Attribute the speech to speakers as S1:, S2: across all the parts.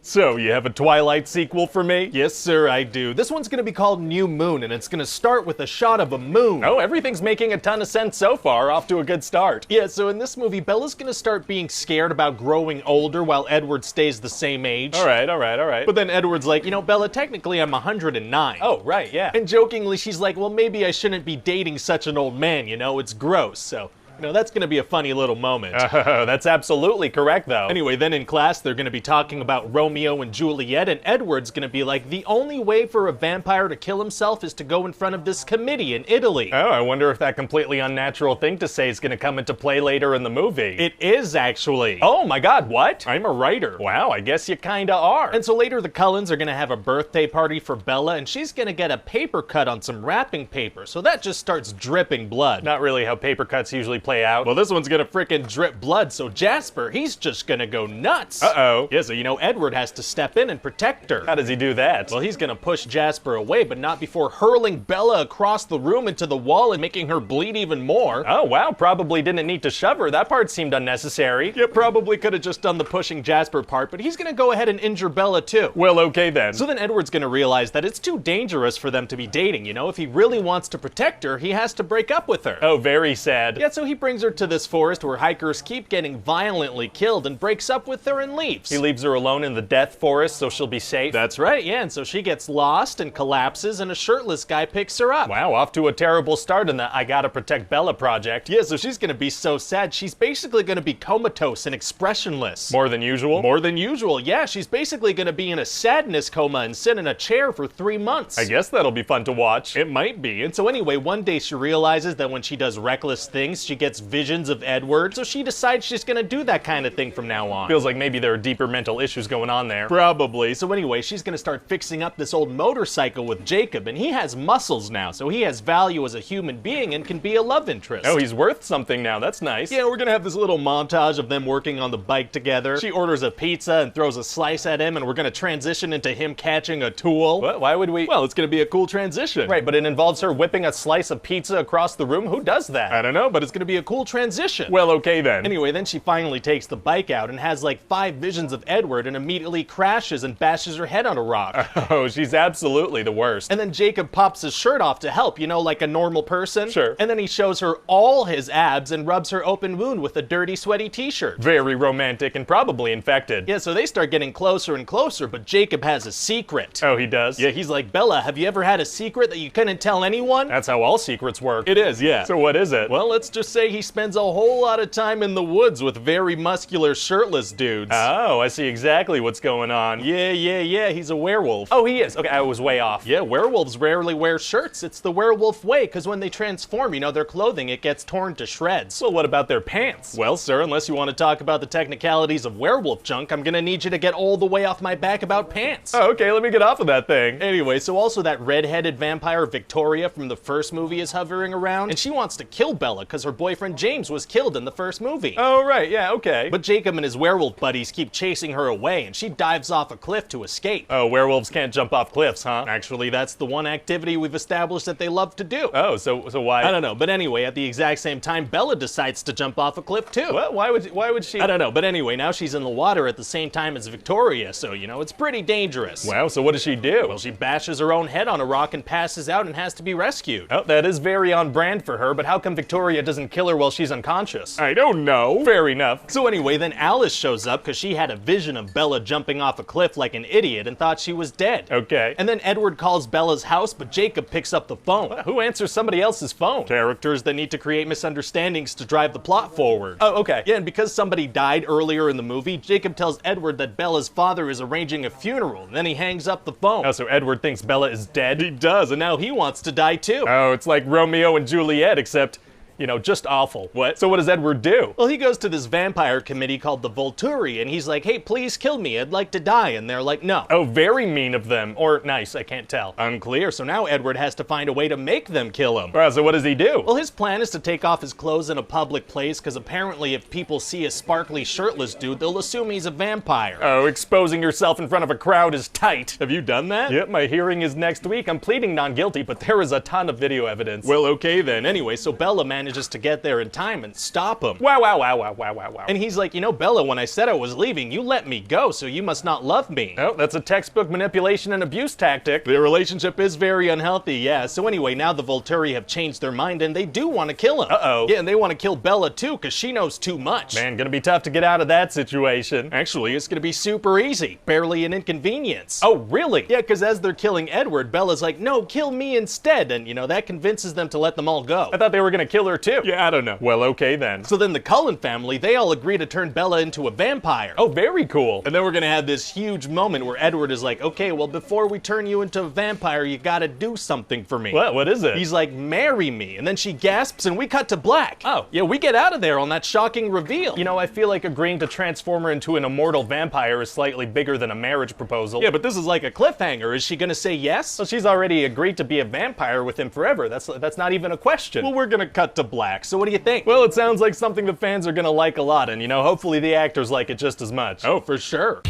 S1: So, you have a Twilight sequel for me?
S2: Yes, sir, I do. This one's gonna be called New Moon, and it's gonna start with a shot of a moon.
S1: Oh, everything's making a ton of sense so far. Off to a good start.
S2: Yeah, so in this movie, Bella's gonna start being scared about growing older while Edward stays the same age.
S1: All right.
S2: But then Edward's like, you know, Bella, technically I'm 109.
S1: Oh, right, yeah.
S2: And jokingly, she's like, well, maybe I shouldn't be dating such an old man, you know, it's gross. So, you know, that's gonna be a funny little moment.
S1: That's absolutely correct, though.
S2: Anyway, then in class, they're gonna be talking about Romeo and Juliet, and Edward's gonna be like, the only way for a vampire to kill himself is to go in front of this committee in Italy.
S1: Oh, I wonder if that completely unnatural thing to say is gonna come into play later in the movie.
S2: It is, actually.
S1: Oh my god, what?
S2: I'm a writer.
S1: Wow, I guess you kinda are.
S2: And so later the Cullens are gonna have a birthday party for Bella, and she's gonna get a paper cut on some wrapping paper, so that just starts dripping blood.
S1: Not really how paper cuts usually play out.
S2: Well, this one's gonna frickin' drip blood, so Jasper, he's just gonna go nuts.
S1: Uh-oh.
S2: Yeah, so you know Edward has to step in and protect her.
S1: How does he do that?
S2: Well, he's gonna push Jasper away, but not before hurling Bella across the room into the wall and making her bleed even more.
S1: Oh, wow, probably didn't need to shove her. That part seemed unnecessary.
S2: Yeah, probably could have just done the pushing Jasper part, but he's gonna go ahead and injure Bella too.
S1: Well, okay then.
S2: So then Edward's gonna realize that it's too dangerous for them to be dating, you know? If he really wants to protect her, he has to break up with her.
S1: Oh, very sad.
S2: Yeah, so he brings her to this forest where hikers keep getting violently killed and breaks up with her and leaves.
S1: He leaves her alone in the death forest so she'll be safe?
S2: That's right, yeah, and so she gets lost and collapses and a shirtless guy picks her up.
S1: Wow, off to a terrible start in the I Gotta Protect Bella project.
S2: Yeah, so she's gonna be so sad, she's basically gonna be comatose and expressionless.
S1: More than usual?
S2: More than usual, yeah, she's basically gonna be in a sadness coma and sit in a chair for 3 months.
S1: I guess that'll be fun to watch.
S2: It might be. And so anyway, one day she realizes that when she does reckless things, she gets visions of Edward, so she decides she's gonna do that kind of thing from now on.
S1: Feels like maybe there are deeper mental issues going on there.
S2: Probably. So anyway, she's gonna start fixing up this old motorcycle with Jacob, and he has muscles now, so he has value as a human being and can be a love interest.
S1: Oh, he's worth something now. That's nice.
S2: Yeah, we're gonna have this little montage of them working on the bike together. She orders a pizza and throws a slice at him, and we're gonna transition into him catching a tool.
S1: What? Why would we?
S2: Well, it's gonna be a cool transition.
S1: Right, but it involves her whipping a slice of pizza across the room? Who does that?
S2: I don't know, but it's gonna be a cool transition.
S1: Well, okay then.
S2: Anyway, then she finally takes the bike out and has like 5 visions of Edward and immediately crashes and bashes her head on a rock.
S1: Oh, she's absolutely the worst.
S2: And then Jacob pops his shirt off to help, you know, like a normal person.
S1: Sure.
S2: And then he shows her all his abs and rubs her open wound with a dirty, sweaty t-shirt.
S1: Very romantic and probably infected.
S2: Yeah, so they start getting closer and closer, but Jacob has a secret.
S1: Oh, he does?
S2: Yeah, he's like, Bella, have you ever had a secret that you couldn't tell anyone?
S1: That's how all secrets work.
S2: It is, yeah.
S1: So what is it?
S2: Well, let's just say he spends a whole lot of time in the woods with very muscular, shirtless dudes.
S1: Oh, I see exactly what's going on.
S2: Yeah, he's a werewolf.
S1: Oh, he is. Okay, I was way off.
S2: Yeah, werewolves rarely wear shirts. It's the werewolf way, because when they transform, you know, their clothing, it gets torn to shreds.
S1: Well, what about their pants?
S2: Well, sir, unless you want to talk about the technicalities of werewolf junk, I'm gonna need you to get all the way off my back about pants.
S1: Oh, okay, let me get off of that thing.
S2: Anyway, so also that red-headed vampire Victoria from the first movie is hovering around, and she wants to kill Bella because her boyfriend James was killed in the first movie.
S1: Oh, right, yeah, okay.
S2: But Jacob and his werewolf buddies keep chasing her away, and she dives off a cliff to escape.
S1: Oh, werewolves can't jump off cliffs, huh?
S2: Actually, that's the one activity we've established that they love to do.
S1: Oh, so why?
S2: I don't know, but anyway, at the exact same time, Bella decides to jump off a cliff too.
S1: What? Why would she?
S2: I don't know, but anyway, now she's in the water at the same time as Victoria, so, you know, it's pretty dangerous.
S1: Wow, so what does she do?
S2: Well, she bashes her own head on a rock and passes out and has to be rescued.
S1: Oh, that is very on brand for her, but how come Victoria doesn't kill her while she's unconscious?
S2: I don't know.
S1: Fair enough.
S2: So anyway, then Alice shows up because she had a vision of Bella jumping off a cliff like an idiot and thought she was dead.
S1: Okay.
S2: And then Edward calls Bella's house, but Jacob picks up the phone.
S1: Well, who answers somebody else's phone?
S2: Characters that need to create misunderstandings to drive the plot forward.
S1: Oh, okay.
S2: Yeah, and because somebody died earlier in the movie, Jacob tells Edward that Bella's father is arranging a funeral, and then he hangs up the phone.
S1: Oh, so Edward thinks Bella is dead?
S2: He does, and now he wants to die too.
S1: Oh, it's like Romeo and Juliet, except, you know, just awful.
S2: What?
S1: So what does Edward do?
S2: Well, he goes to this vampire committee called the Volturi, and he's like, hey, please kill me, I'd like to die, and they're like, no.
S1: Oh, very mean of them. Or nice, I can't tell.
S2: Unclear, so now Edward has to find a way to make them kill him.
S1: Wow, so what does he do?
S2: Well, his plan is to take off his clothes in a public place, because apparently if people see a sparkly shirtless dude, they'll assume he's a vampire.
S1: Oh, exposing yourself in front of a crowd is tight.
S2: Have you done that?
S1: Yep, my hearing is next week. I'm pleading non-guilty, but there is a ton of video evidence.
S2: Well, okay then. Anyway, so Bella manages manages to get there in time and stop him.
S1: Wow, wow, wow, wow, wow, wow, wow.
S2: And he's like, you know, Bella, when I said I was leaving, you let me go, so you must not love me.
S1: Oh, that's a textbook manipulation and abuse tactic.
S2: Their relationship is very unhealthy, yeah. So anyway, now the Volturi have changed their mind and they do want to kill him.
S1: Uh-oh.
S2: Yeah, and they want to kill Bella too, because she knows too much.
S1: Man, gonna be tough to get out of that situation.
S2: Actually, it's gonna be super easy. Barely an inconvenience.
S1: Oh, really?
S2: Yeah, because as they're killing Edward, Bella's like, no, kill me instead. And, you know, that convinces them to let them all go.
S1: I thought they were gonna kill her too.
S2: Yeah, I don't know.
S1: Well, okay then.
S2: So then the Cullen family, they all agree to turn Bella into a vampire.
S1: Oh, very cool.
S2: And then we're gonna have this huge moment where Edward is like, okay, well, before we turn you into a vampire, you gotta do something for me.
S1: What is it?
S2: He's like, marry me. And then she gasps and we cut to black.
S1: Oh.
S2: Yeah, we get out of there on that shocking reveal.
S1: You know, I feel like agreeing to transform her into an immortal vampire is slightly bigger than a marriage proposal.
S2: Yeah, but this is like a cliffhanger. Is she gonna say yes?
S1: Well, she's already agreed to be a vampire with him forever. That's not even a question.
S2: Well, we're gonna cut to black. So what do you think?
S1: Well, it sounds like something the fans are gonna like a lot, and you know, hopefully the actors like it just as much.
S2: Oh, for sure.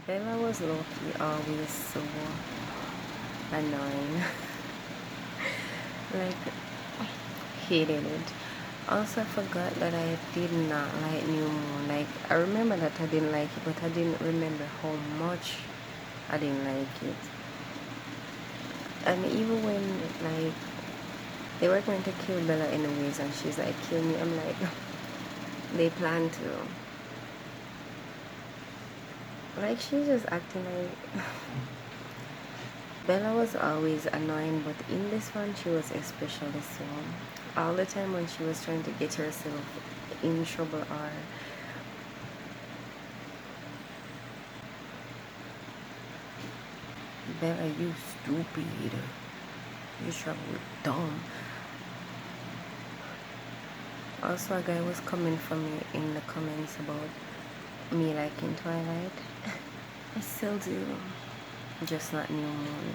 S3: Bella was low-key always so annoying. Like, hated it. Also, I forgot that I did not like New Moon. Like, I remember that I didn't like it, but I didn't remember how much I didn't like it. And even when, like, they were going to kill Bella anyways, and she's like, kill me, I'm like, they plan to. Like, she's just acting like... Bella was always annoying, but in this one, she was especially so. All the time when she was trying to get herself in trouble or... Bella, you stupid. You trouble dumb. Also, a guy was coming for me in the comments about me liking Twilight. I still do, just not New Moon.